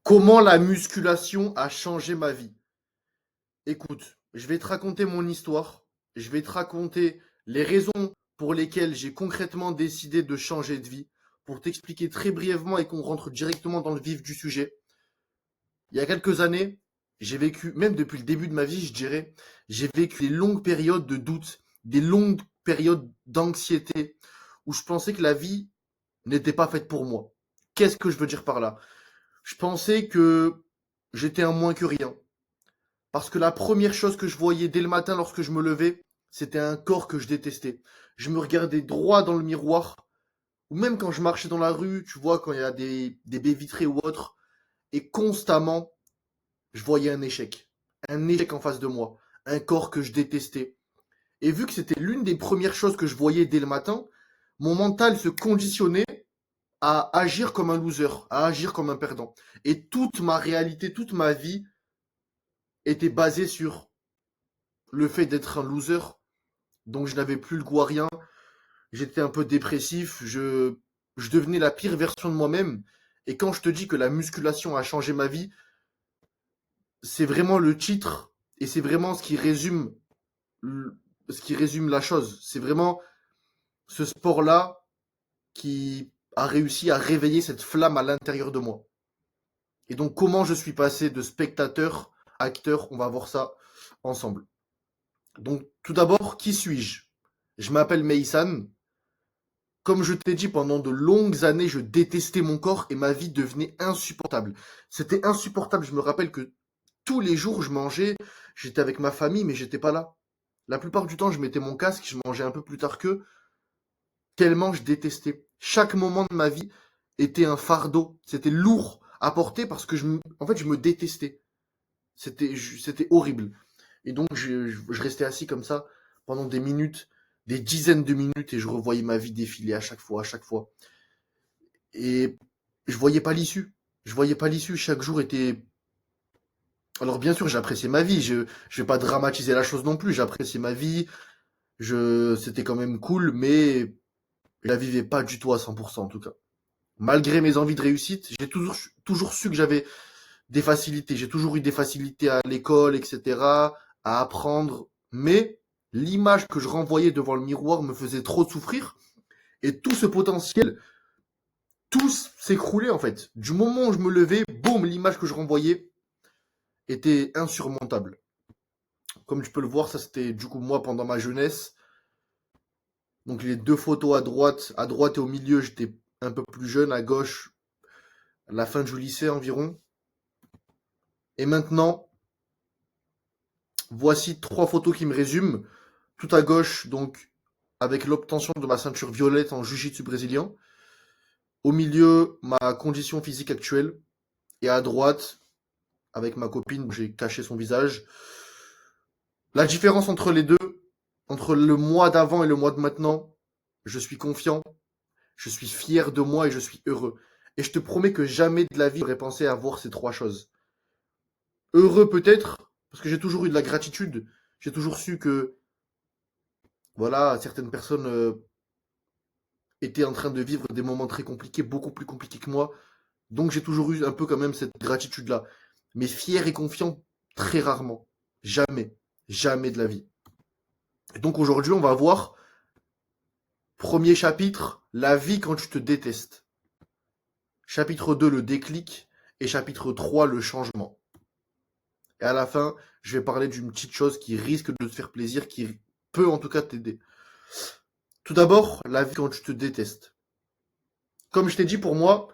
Comment la musculation a changé ma vie? Écoute, je vais te raconter mon histoire, je vais te raconter les raisons pour lesquelles j'ai concrètement décidé de changer de vie, pour t'expliquer très brièvement et qu'on rentre directement dans le vif du sujet. Il y a quelques années, j'ai vécu, même depuis le début de ma vie, je dirais, j'ai vécu des longues périodes de doute, des longues périodes d'anxiété, où je pensais que la vie n'était pas faite pour moi. Qu'est-ce que je veux dire par là? Je pensais que j'étais un moins que rien. Parce que la première chose que je voyais dès le matin lorsque je me levais, c'était un corps que je détestais. Je me regardais droit dans le miroir, ou même quand je marchais dans la rue, tu vois, quand il y a des baies vitrées ou autre, et constamment, je voyais un échec. Un échec en face de moi. Un corps que je détestais. Et vu que c'était l'une des premières choses que je voyais dès le matin, mon mental se conditionnait à agir comme un loser, à agir comme un perdant. Et toute ma réalité, toute ma vie était basée sur le fait d'être un loser, donc je n'avais plus le goût à rien, j'étais un peu dépressif, je devenais la pire version de moi-même. Et quand je te dis que la musculation a changé ma vie, c'est vraiment le titre et c'est vraiment ce qui résume la chose. C'est vraiment ce sport-là qui a réussi à réveiller cette flamme à l'intérieur de moi. Et donc comment je suis passé de spectateur à acteur, on va voir ça ensemble. Donc tout d'abord, qui suis-je? Je m'appelle Meysan. Comme je t'ai dit, pendant de longues années, je détestais mon corps et ma vie devenait insupportable. C'était insupportable. Je me rappelle que tous les jours, je mangeais, j'étais avec ma famille, mais j'étais pas là. La plupart du temps, je mettais mon casque, je mangeais un peu plus tard qu'eux, tellement je détestais. Chaque moment de ma vie était un fardeau. C'était lourd à porter parce que en fait, je me détestais. C'était horrible. Et donc, je restais assis comme ça pendant des minutes, des dizaines de minutes, et je revoyais ma vie défiler à chaque fois, à chaque fois. Et je voyais pas l'issue. Je voyais pas l'issue. Chaque jour était. Alors bien sûr, j'appréciais ma vie. Je vais pas dramatiser la chose non plus. J'appréciais ma vie. C'était quand même cool, mais je la vivais pas du tout à 100% en tout cas. Malgré mes envies de réussite, j'ai toujours su que j'avais des facilités. J'ai toujours eu des facilités à l'école, etc., à apprendre. Mais l'image que je renvoyais devant le miroir me faisait trop souffrir. Et tout ce potentiel, tout s'écroulait en fait. Du moment où je me levais, boum, l'image que je renvoyais était insurmontable. Comme tu peux le voir, ça c'était du coup moi pendant ma jeunesse. Donc les deux photos à droite et au milieu, j'étais un peu plus jeune, à gauche, à la fin du lycée environ. Et maintenant, voici trois photos qui me résument. Tout à gauche, donc, avec l'obtention de ma ceinture violette en jiu-jitsu brésilien. Au milieu, ma condition physique actuelle. Et à droite, avec ma copine, j'ai caché son visage. La différence entre les deux, entre le mois d'avant et le mois de maintenant, je suis confiant, je suis fier de moi et je suis heureux. Et je te promets que jamais de la vie j'aurais pensé avoir ces trois choses. Heureux peut-être, parce que j'ai toujours eu de la gratitude. J'ai toujours su que, voilà, certaines personnes étaient en train de vivre des moments très compliqués, beaucoup plus compliqués que moi. Donc j'ai toujours eu un peu quand même cette gratitude-là. Mais fier et confiant, très rarement. Jamais. Jamais de la vie. Et donc aujourd'hui, on va voir, premier chapitre, la vie quand tu te détestes. Chapitre 2, le déclic. Et chapitre 3, le changement. Et à la fin, je vais parler d'une petite chose qui risque de te faire plaisir, qui peut en tout cas t'aider. Tout d'abord, la vie quand tu te détestes. Comme je t'ai dit, pour moi,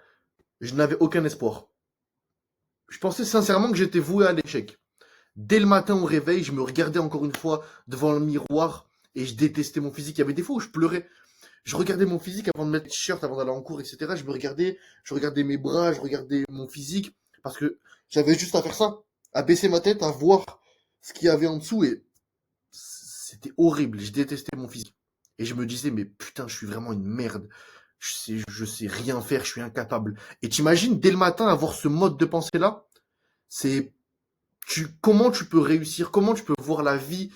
je n'avais aucun espoir. Je pensais sincèrement que j'étais voué à l'échec. Dès le matin au réveil, je me regardais encore une fois devant le miroir et je détestais mon physique. Il y avait des fois où je pleurais. Je regardais mon physique avant de mettre le t-shirt, avant d'aller en cours, etc. Je regardais mes bras, je regardais mon physique parce que j'avais juste à faire ça, à baisser ma tête, à voir ce qu'il y avait en dessous et c'était horrible. Je détestais mon physique. Et je me disais, mais putain, je suis vraiment une merde. Je sais rien faire, je suis incapable. Et t'imagines, dès le matin, avoir ce mode de pensée-là, c'est comment tu peux réussir, comment tu peux voir la vie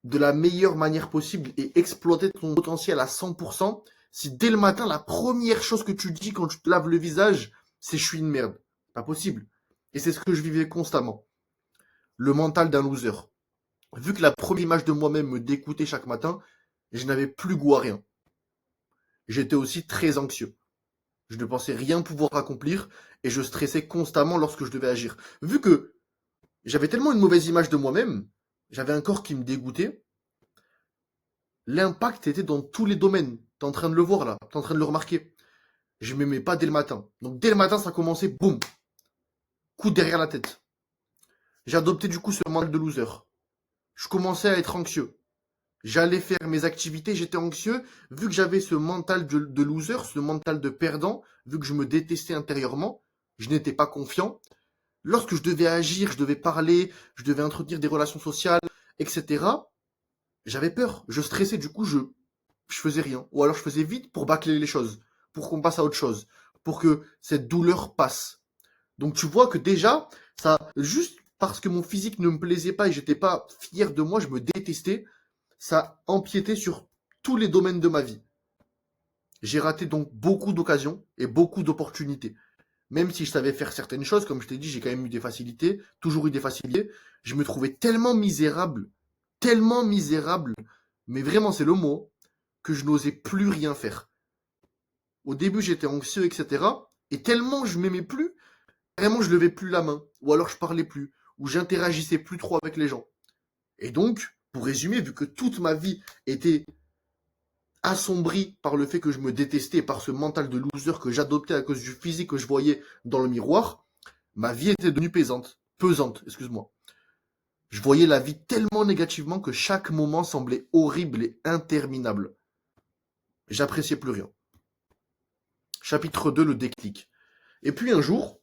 de la meilleure manière possible et exploiter ton potentiel à 100% si dès le matin, la première chose que tu dis quand tu te laves le visage, c'est je suis une merde. pas possible. Et c'est ce que je vivais constamment. Le mental d'un loser. Vu que la première image de moi-même me dégoûtait chaque matin, je n'avais plus goût à rien. J'étais aussi très anxieux. Je ne pensais rien pouvoir accomplir et je stressais constamment lorsque je devais agir. Vu que j'avais tellement une mauvaise image de moi-même, j'avais un corps qui me dégoûtait, l'impact était dans tous les domaines. T'es en train de le voir là, t'es en train de le remarquer. Je m'aimais pas dès le matin. Donc dès le matin, ça commençait, boum, coup derrière la tête. J'ai adopté du coup ce mental de loser. Je commençais à être anxieux. J'allais faire mes activités, j'étais anxieux, vu que j'avais ce mental de loser, ce mental de perdant, vu que je me détestais intérieurement, je n'étais pas confiant. Lorsque je devais agir, je devais parler, je devais entretenir des relations sociales, etc., j'avais peur, je stressais, du coup je faisais rien. Ou alors je faisais vite pour bâcler les choses, pour qu'on passe à autre chose, pour que cette douleur passe. Donc tu vois que déjà, ça, juste parce que mon physique ne me plaisait pas et j'étais pas fier de moi, je me détestais, ça empiétait sur tous les domaines de ma vie. J'ai raté donc beaucoup d'occasions et beaucoup d'opportunités. Même si je savais faire certaines choses, comme je t'ai dit, j'ai quand même eu des facilités, toujours eu des facilités, je me trouvais tellement misérable, mais vraiment c'est le mot, que je n'osais plus rien faire. Au début j'étais anxieux, etc. Et tellement je m'aimais plus, vraiment je levais plus la main, ou alors je parlais plus, ou j'interagissais plus trop avec les gens. Et donc, pour résumer, vu que toute ma vie était assombrie par le fait que je me détestais, par ce mental de loser que j'adoptais à cause du physique que je voyais dans le miroir, ma vie était devenue pesante, excuse-moi. Je voyais la vie tellement négativement que chaque moment semblait horrible et interminable. J'appréciais plus rien. Chapitre 2, le déclic. Et puis un jour,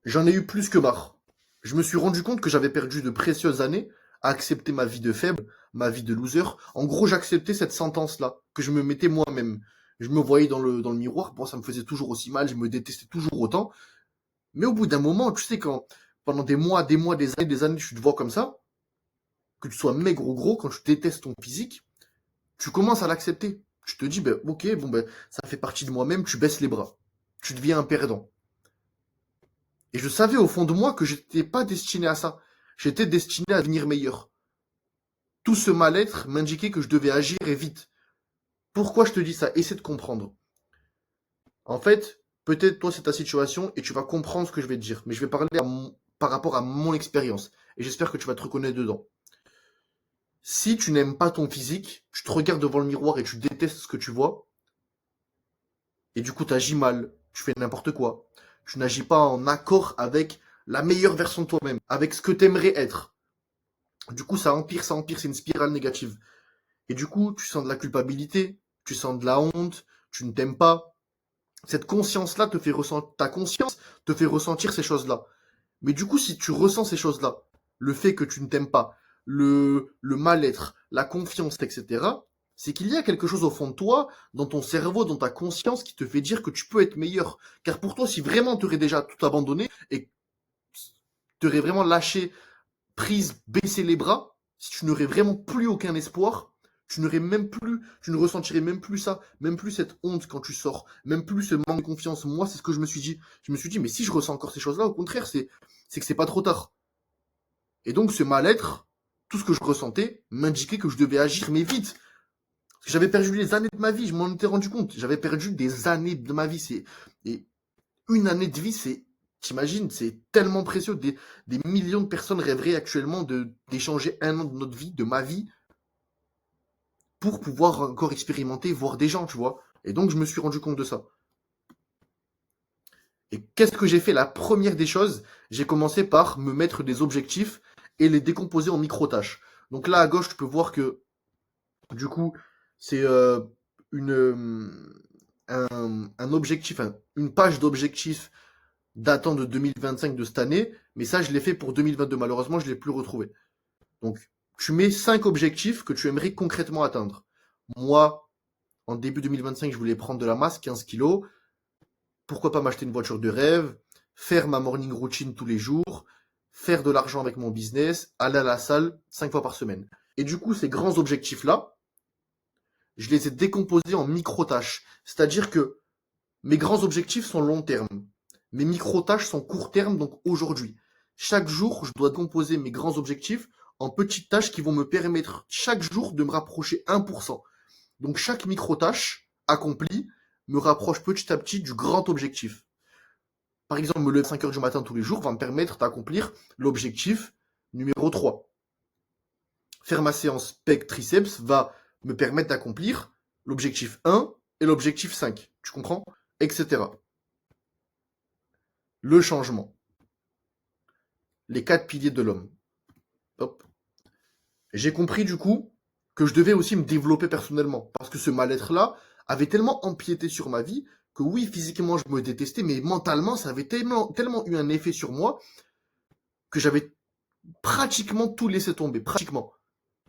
j'en ai eu plus que marre. Je me suis rendu compte que j'avais perdu de précieuses années à accepter ma vie de faible, ma vie de loser. En gros, j'acceptais cette sentence-là, que je me mettais moi-même. Je me voyais dans le miroir, bon, ça me faisait toujours aussi mal, je me détestais toujours autant. Mais au bout d'un moment, tu sais, quand pendant des années, tu te vois comme ça, que tu sois maigre ou gros, quand tu détestes ton physique, tu commences à l'accepter. Tu te dis, ben, ok, bon, ben, ça fait partie de moi-même, tu baisses les bras. Tu deviens un perdant. Et je savais au fond de moi que j'étais pas destiné à ça. J'étais destiné à devenir meilleur. Tout ce mal-être m'indiquait que je devais agir et vite. Pourquoi je te dis ça? Essaie de comprendre. En fait, peut-être toi c'est ta situation et tu vas comprendre ce que je vais te dire. Mais je vais parler par rapport à mon expérience. Et j'espère que tu vas te reconnaître dedans. Si tu n'aimes pas ton physique, tu te regardes devant le miroir et tu détestes ce que tu vois, et du coup tu agis mal, tu fais n'importe quoi. Tu n'agis pas en accord avec la meilleure version de toi-même, avec ce que tu aimerais être. Du coup, ça empire, c'est une spirale négative. Et du coup, tu sens de la culpabilité, tu sens de la honte, tu ne t'aimes pas. Cette conscience-là te fait ressentir, ta conscience te fait ressentir ces choses-là. Mais du coup, si tu ressens ces choses-là, le fait que tu ne t'aimes pas, le mal-être, la confiance, etc., c'est qu'il y a quelque chose au fond de toi, dans ton cerveau, dans ta conscience, qui te fait dire que tu peux être meilleur. Car pour toi, si vraiment tu aurais déjà tout abandonné et tu aurais vraiment lâché prise, baisser les bras, si tu n'aurais vraiment plus aucun espoir, tu ne ressentirais même plus ça, même plus cette honte quand tu sors, même plus ce manque de confiance. Moi, c'est ce que je me suis dit. Je me suis dit, mais si je ressens encore ces choses-là, au contraire, c'est que c'est pas trop tard. Et donc, ce mal-être, tout ce que je ressentais, m'indiquait que je devais agir, mais vite. Parce que j'avais perdu des années de ma vie, je m'en étais rendu compte. J'avais perdu des années de ma vie. Et une année de vie, t'imagines, c'est tellement précieux. Des millions de personnes rêveraient actuellement d'échanger un an de notre vie, de ma vie, pour pouvoir encore expérimenter, voir des gens, tu vois. Et donc, je me suis rendu compte de ça. Et qu'est-ce que j'ai fait? La première des choses, j'ai commencé par me mettre des objectifs et les décomposer en micro-tâches. Donc là, à gauche, tu peux voir que, du coup, c'est une, un objectif, une page d'objectifs datant de 2025 de cette année, mais ça, je l'ai fait pour 2022. Malheureusement, je ne l'ai plus retrouvé. Donc, tu mets 5 objectifs que tu aimerais concrètement atteindre. Moi, en début 2025, je voulais prendre de la masse, 15 kilos. Pourquoi pas m'acheter une voiture de rêve, faire ma morning routine tous les jours, faire de l'argent avec mon business, aller à la salle 5 fois par semaine. Et du coup, ces grands objectifs-là, je les ai décomposés en micro-tâches. C'est-à-dire que mes grands objectifs sont long terme. Mes micro-tâches sont court terme, donc aujourd'hui. Chaque jour, je dois composer mes grands objectifs en petites tâches qui vont me permettre chaque jour de me rapprocher 1%. Donc chaque micro-tâche accomplie me rapproche petit à petit du grand objectif. Par exemple, me lever à 5 heures du matin tous les jours va me permettre d'accomplir l'objectif numéro 3. Faire ma séance pec triceps va me permettre d'accomplir l'objectif 1 et l'objectif 5. Tu comprends? Etc. Le changement. Les 4 piliers de l'homme. Hop. J'ai compris du coup que je devais aussi me développer personnellement. Parce que ce mal-être-là avait tellement empiété sur ma vie que oui, physiquement, je me détestais, mais mentalement, ça avait tellement eu un effet sur moi que j'avais pratiquement tout laissé tomber. Pratiquement.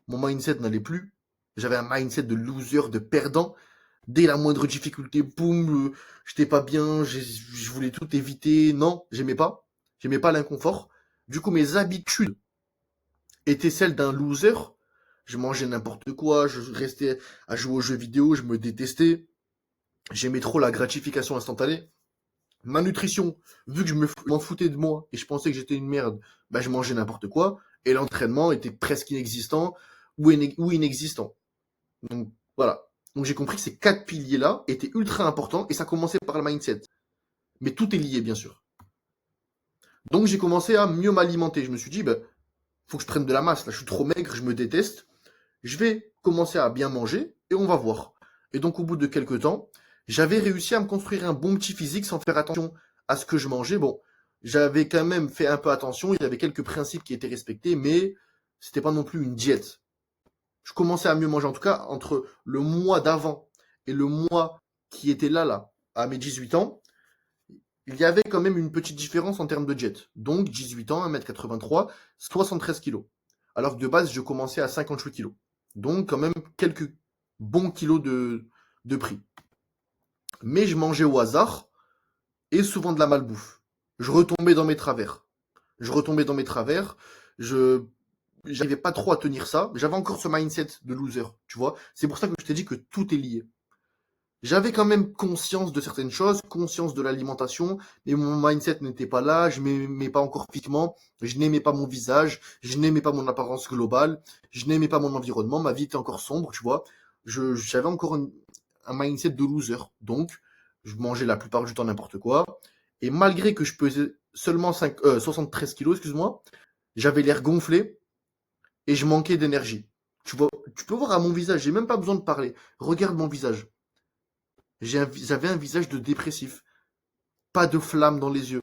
Mon mindset n'allait plus. J'avais un mindset de loser, de perdant. Dès la moindre difficulté, boum, j'étais pas bien, je voulais tout éviter. Non, j'aimais pas. J'aimais pas l'inconfort. Du coup, mes habitudes étaient celles d'un loser. Je mangeais n'importe quoi, je restais à jouer aux jeux vidéo, je me détestais. J'aimais trop la gratification instantanée. Ma nutrition, vu que je m'en foutais de moi et je pensais que j'étais une merde, bah je mangeais n'importe quoi. Et l'entraînement était presque inexistant ou inexistant. Donc voilà. Donc j'ai compris que ces 4 piliers-là étaient ultra importants et ça commençait par le mindset. Mais tout est lié, bien sûr. Donc j'ai commencé à mieux m'alimenter. Je me suis dit, bah, faut que je prenne de la masse. Là, je suis trop maigre, je me déteste. Je vais commencer à bien manger et on va voir. Et donc au bout de quelques temps, j'avais réussi à me construire un bon petit physique sans faire attention à ce que je mangeais. Bon, j'avais quand même fait un peu attention, il y avait quelques principes qui étaient respectés, mais c'était pas non plus une diète. Je commençais à mieux manger, en tout cas, entre le mois d'avant et le mois qui était là, à mes 18 ans, il y avait quand même une petite différence en termes de diète. Donc 18 ans, 1m83, 73 kg. Alors que de base, je commençais à 58 kg. Donc quand même quelques bons kilos de prix. Mais je mangeais au hasard et souvent de la malbouffe. Je retombais dans mes travers. Je j'arrivais pas trop à tenir ça. J'avais encore ce mindset de loser, tu vois. C'est pour ça que je t'ai dit que tout est lié. J'avais quand même conscience de certaines choses, conscience de l'alimentation, mais mon mindset n'était pas là, je m'aimais pas encore physiquement, je n'aimais pas mon visage, je n'aimais pas mon apparence globale, je n'aimais pas mon environnement, ma vie était encore sombre, tu vois. J'avais encore un mindset de loser, donc je mangeais la plupart du temps n'importe quoi, et malgré que je pesais seulement 73 kilos, excuse-moi, j'avais l'air gonflé et je manquais d'énergie. Tu vois, tu peux voir à mon visage, j'ai même pas besoin de parler. Regarde mon visage. J'avais un visage de dépressif. Pas de flamme dans les yeux.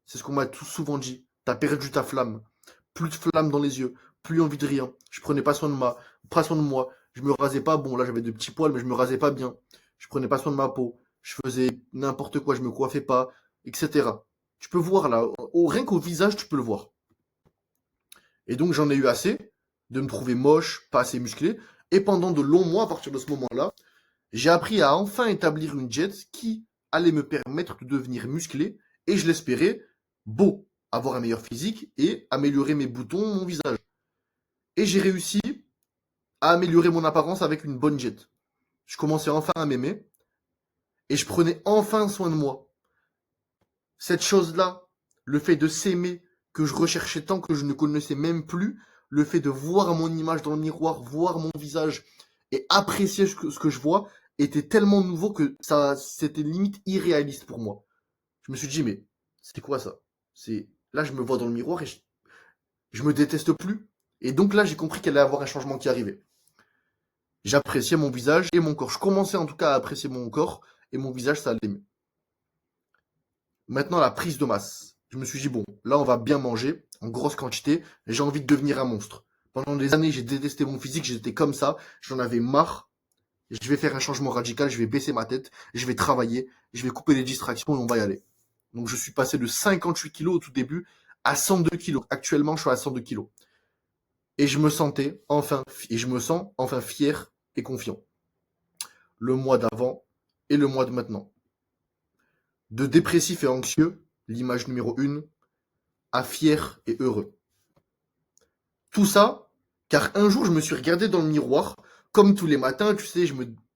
C'est ce qu'on m'a tout souvent dit. T'as perdu ta flamme. Plus de flamme dans les yeux. Plus envie de rien. Je prenais pas soin de moi. Je me rasais pas. Bon, là, j'avais de petits poils, mais je me rasais pas bien. Je prenais pas soin de ma peau. Je faisais n'importe quoi. Je me coiffais pas, etc. Tu peux voir là. Rien qu'au visage, tu peux le voir. Et donc, j'en ai eu assez de me trouver moche, pas assez musclé. Et pendant de longs mois, à partir de ce moment-là, j'ai appris à enfin établir une diète qui allait me permettre de devenir musclé et, je l'espérais, beau, avoir un meilleur physique et améliorer mes boutons, mon visage. Et j'ai réussi à améliorer mon apparence avec une bonne diète. Je commençais enfin à m'aimer et je prenais enfin soin de moi. Cette chose-là, le fait de s'aimer, que je recherchais tant que je ne connaissais même plus, le fait de voir mon image dans le miroir, voir mon visage et apprécier ce que je vois, était tellement nouveau que ça, c'était limite irréaliste pour moi. Je me suis dit, mais c'est quoi ça? Là, je me vois dans le miroir et je me déteste plus. Et donc là, j'ai compris qu'il allait y avoir un changement qui arrivait. J'appréciais mon visage et mon corps. Je commençais en tout cas à apprécier mon corps et mon visage, ça allait mieux. Maintenant, la prise de masse. Je me suis dit, bon, là, on va bien manger, en grosse quantité, j'ai envie de devenir un monstre. Pendant des années, j'ai détesté mon physique, j'étais comme ça, j'en avais marre. Je vais faire un changement radical, je vais baisser ma tête, je vais travailler, je vais couper les distractions et on va y aller. Donc je suis passé de 58 kilos au tout début à 102 kilos. Actuellement, je suis à 102 kilos. Et je me sens enfin fier et confiant. Le mois d'avant et le mois de maintenant. De dépressif et anxieux, l'image numéro 1, à fier et heureux. Tout ça, car un jour je me suis regardé dans le miroir, comme tous les matins, tu sais,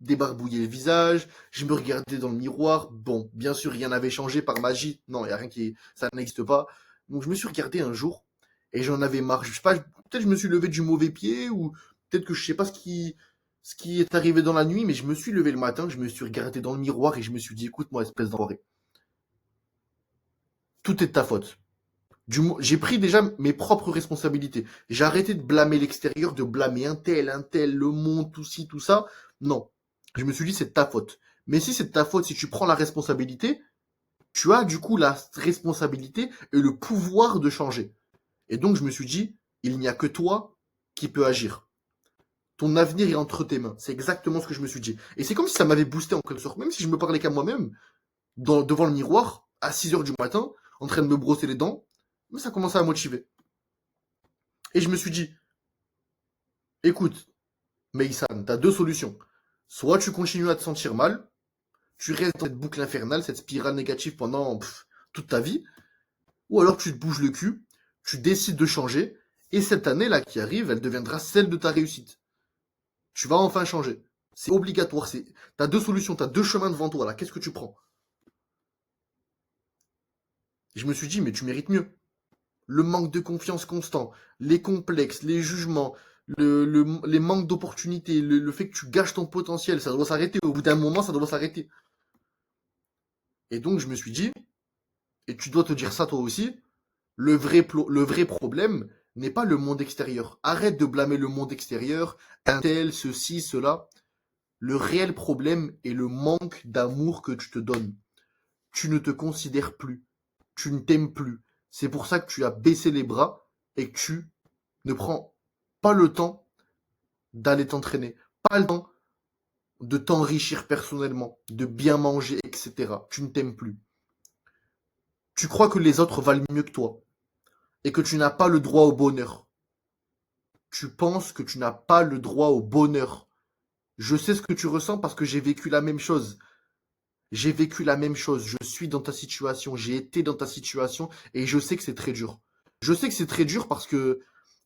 débarbouillais le visage, je me regardais dans le miroir. Bon, bien sûr, rien n'avait changé par magie. Non, il n'y a rien qui. Ça n'existe pas. Donc, je me suis regardé un jour et j'en avais marre. Je sais pas, peut-être je me suis levé du mauvais pied ou peut-être que je sais pas ce qui est arrivé dans la nuit, mais je me suis levé le matin, je me suis regardé dans le miroir et je me suis dit, écoute-moi, espèce d'enfoiré, tout est de ta faute. J'ai pris déjà mes propres responsabilités. J'ai arrêté de blâmer l'extérieur, de blâmer un tel, le monde, tout ci, tout ça. Non. Je me suis dit, c'est de ta faute. Mais si c'est de ta faute, si tu prends la responsabilité, tu as du coup la responsabilité et le pouvoir de changer. Et donc, je me suis dit, il n'y a que toi qui peux agir. Ton avenir est entre tes mains. C'est exactement ce que je me suis dit. Et c'est comme si ça m'avait boosté en quelque sorte. Même si je me parlais qu'à moi-même, devant le miroir, à 6 heures du matin, en train de me brosser les dents, mais ça commençait à motiver. Et je me suis dit, écoute, Meysan, t'as deux solutions. Soit tu continues à te sentir mal, tu restes dans cette boucle infernale, cette spirale négative pendant toute ta vie, ou alors tu te bouges le cul, tu décides de changer, et cette année-là qui arrive, elle deviendra celle de ta réussite. Tu vas enfin changer. C'est obligatoire. T'as deux solutions, t'as deux chemins devant toi. Là, qu'est-ce que tu prends? Et je me suis dit, mais tu mérites mieux. Le manque de confiance constant, les complexes, les jugements, les manques d'opportunités, le fait que tu gâches ton potentiel, ça doit s'arrêter. Au bout d'un moment, ça doit s'arrêter. Et donc, je me suis dit, et tu dois te dire ça toi aussi, le vrai problème n'est pas le monde extérieur. Arrête de blâmer le monde extérieur, un tel, ceci, cela. Le réel problème est le manque d'amour que tu te donnes. Tu ne te considères plus. Tu ne t'aimes plus. C'est pour ça que tu as baissé les bras et que tu ne prends pas le temps d'aller t'entraîner. Pas le temps de t'enrichir personnellement, de bien manger, etc. Tu ne t'aimes plus. Tu crois que les autres valent mieux que toi et que tu n'as pas le droit au bonheur. Tu penses que tu n'as pas le droit au bonheur. Je sais ce que tu ressens parce que j'ai vécu la même chose. J'ai vécu la même chose. Je suis dans ta situation. J'ai été dans ta situation et je sais que c'est très dur. Je sais que c'est très dur parce que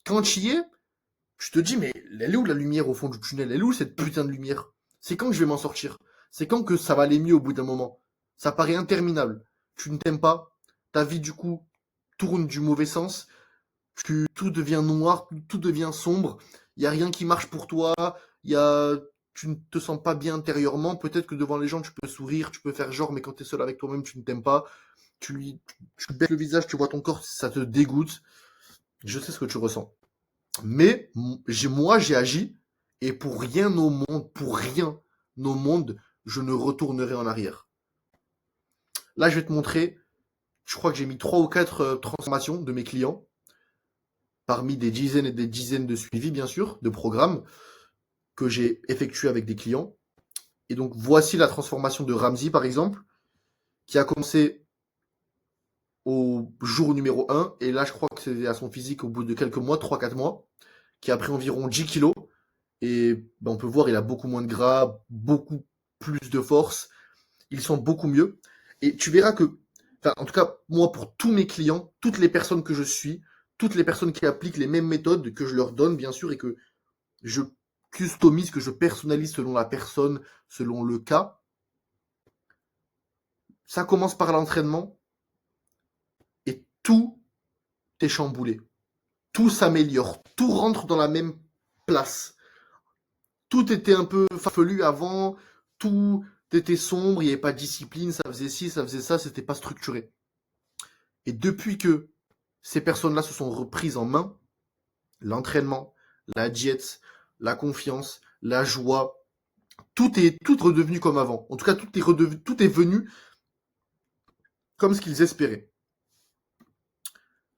quand tu y es, je te dis, mais elle est où la lumière au fond du tunnel? Elle est où cette putain de lumière? C'est quand que je vais m'en sortir? C'est quand que ça va aller mieux au bout d'un moment? Ça paraît interminable. Tu ne t'aimes pas. Ta vie, du coup, tourne du mauvais sens. Tout devient noir, tout devient sombre. Il n'y a rien qui marche pour toi. Il y a, tu ne te sens pas bien intérieurement. Peut-être que devant les gens, tu peux sourire, tu peux faire genre, mais quand tu es seul avec toi-même, tu ne t'aimes pas. Tu baisses le visage, tu vois ton corps, ça te dégoûte. Je sais ce que tu ressens. Mais moi, j'ai agi, et pour rien au monde, je ne retournerai en arrière. Là, je vais te montrer, je crois que j'ai mis 3 ou 4 transformations de mes clients, parmi des dizaines et des dizaines de suivis, bien sûr, de programmes que j'ai effectués avec des clients. Et donc, voici la transformation de Ramzi, par exemple, qui a commencé au jour numéro 1, et là, je crois que c'est à son physique au bout de quelques mois, 3-4 mois, qui a pris environ 10 kilos. Et ben, on peut voir, il a beaucoup moins de gras, beaucoup plus de force. Il sent beaucoup mieux. Et tu verras que, enfin, en tout cas, moi, pour tous mes clients, toutes les personnes que je suis, toutes les personnes qui appliquent les mêmes méthodes que je leur donne, bien sûr, et que je customise, que je personnalise selon la personne, selon le cas, ça commence par l'entraînement et tout est chamboulé. Tout s'améliore. Tout rentre dans la même place. Tout était un peu farfelu avant, tout était sombre, il n'y avait pas de discipline, ça faisait ci, ça faisait ça, c'était pas structuré. Et depuis que ces personnes-là se sont reprises en main, l'entraînement, la diète, la confiance, la joie, tout redevenu comme avant. En tout cas, tout est venu comme ce qu'ils espéraient.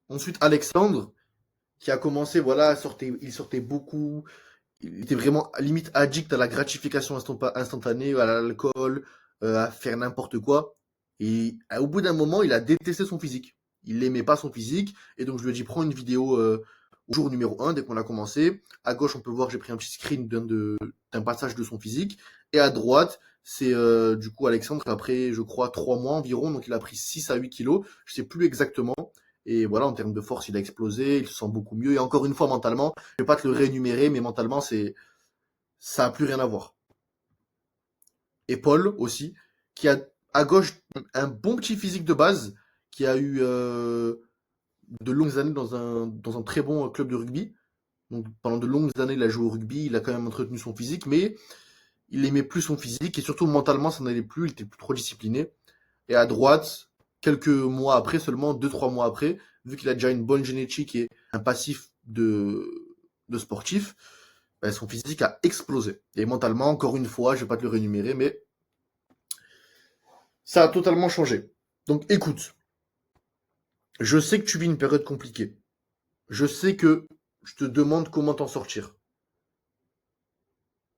Ensuite, Alexandre, qui a commencé, voilà, il sortait beaucoup, il était vraiment limite addict à la gratification instantanée, à l'alcool, à faire n'importe quoi. Et au bout d'un moment, il a détesté son physique. Il n'aimait pas son physique. Et donc, je lui ai dit, prends une vidéo au jour numéro 1, dès qu'on a commencé. À gauche, on peut voir, j'ai pris un petit screen d'un passage de son physique. Et à droite, c'est du coup Alexandre, après, je crois, 3 mois environ. Donc, il a pris 6 à 8 kilos. Je sais plus exactement. Et voilà, en termes de force, il a explosé. Il se sent beaucoup mieux. Et encore une fois, mentalement, je vais pas te le réénumérer, mais mentalement, ça a plus rien à voir. et Paul aussi, qui a à gauche un bon petit physique de base, qui a eu de longues années dans un très bon club de rugby. Donc pendant de longues années, il a joué au rugby, il a quand même entretenu son physique, mais il aimait plus son physique et surtout mentalement, ça n'allait plus, il était plus trop discipliné. Et à droite, quelques mois après, seulement 2-3 mois après, vu qu'il a déjà une bonne génétique et un passif de sportif, ben, son physique a explosé. Et mentalement, encore une fois, je vais pas te le rémunérer, mais ça a totalement changé. Donc écoute, je sais que tu vis une période compliquée. Je sais que je te demande comment t'en sortir.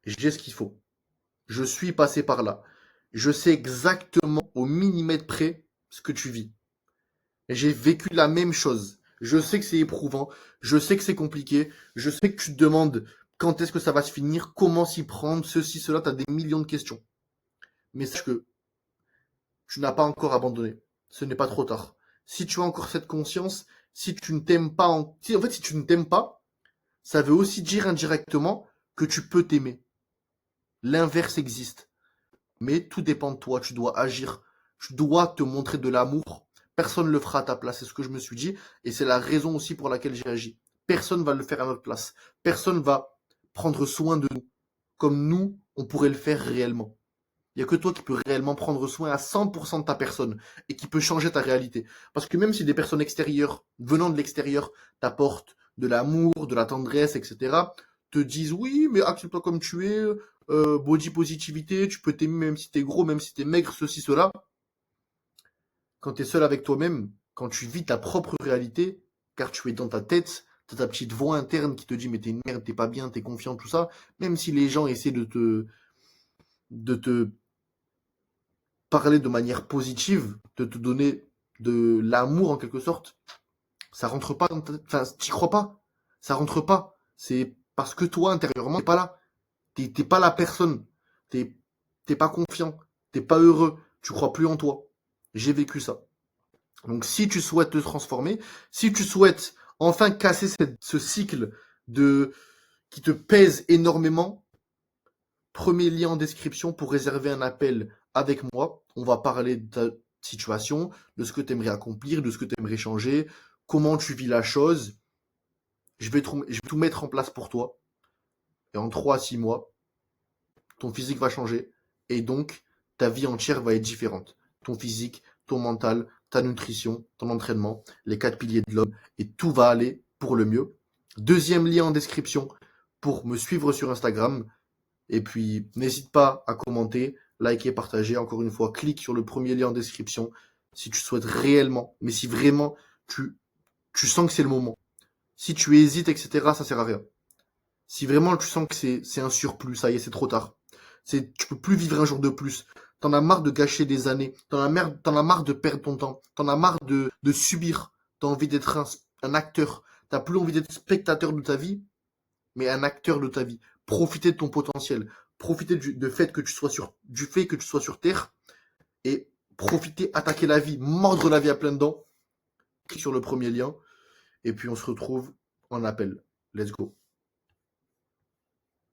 J'ai ce qu'il faut. Je suis passé par là. Je sais exactement au millimètre près ce que tu vis. J'ai vécu la même chose. Je sais que c'est éprouvant. Je sais que c'est compliqué. Je sais que tu te demandes quand est-ce que ça va se finir, comment s'y prendre, ceci, cela. Tu as des millions de questions. Mais sache que tu n'as pas encore abandonné. Ce n'est pas trop tard. Si tu as encore cette conscience, si tu ne t'aimes pas, en fait, si tu ne t'aimes pas, ça veut aussi dire indirectement que tu peux t'aimer. L'inverse existe. Mais tout dépend de toi. Tu dois agir. Tu dois te montrer de l'amour. Personne ne le fera à ta place. C'est ce que je me suis dit. Et c'est la raison aussi pour laquelle j'ai agi. Personne ne va le faire à notre place. Personne ne va prendre soin de nous comme nous, on pourrait le faire réellement. Il n'y a que toi qui peux réellement prendre soin à 100% de ta personne et qui peut changer ta réalité. Parce que même si des personnes extérieures, venant de l'extérieur, t'apportent de l'amour, de la tendresse, etc., te disent oui, mais accepte-toi comme tu es, body positivité, tu peux t'aimer même si t'es gros, même si t'es maigre, ceci, cela. Quand t'es seul avec toi-même, quand tu vis ta propre réalité, car tu es dans ta tête, t'as ta petite voix interne qui te dit mais t'es une merde, t'es pas bien, t'es confiant, tout ça, même si les gens essaient de te parler de manière positive, de te donner de l'amour en quelque sorte, ça rentre pas dans ta tête. Enfin, t'y crois pas. Ça rentre pas. C'est parce que toi, intérieurement, t'es pas là. T'es pas la personne. T'es t'es pas confiant. T'es pas heureux. Tu crois plus en toi. J'ai vécu ça. Donc, si tu souhaites te transformer, si tu souhaites enfin casser ce cycle de qui te pèse énormément, premier lien en description pour réserver un appel avec moi. On va parler de ta situation, de ce que tu aimerais accomplir, de ce que tu aimerais changer, comment tu vis la chose. Je vais tout mettre en place pour toi. Et en 3 à 6 mois, ton physique va changer. Et donc, ta vie entière va être différente. Ton physique, ton mental, ta nutrition, ton entraînement, les 4 piliers de l'homme. Et tout va aller pour le mieux. Deuxième lien en description pour me suivre sur Instagram. Et puis, n'hésite pas à commenter, liker, partager. Encore une fois, clique sur le premier lien en description si tu souhaites réellement, mais si vraiment tu sens que c'est le moment. Si tu hésites, etc., ça sert à rien. Si vraiment tu sens que c'est un surplus, ça y est, c'est trop tard. Tu peux plus vivre un jour de plus. T'en as marre de gâcher des années. T'en as marre de perdre ton temps. T'en as marre de subir. T'as envie d'être un acteur. T'as plus envie d'être spectateur de ta vie, mais un acteur de ta vie. Profiter de ton potentiel. Profiter du fait que tu sois sur Terre et profiter, attaquer la vie, mordre la vie à pleines dents. Clique sur le premier lien et puis on se retrouve en appel. Let's go.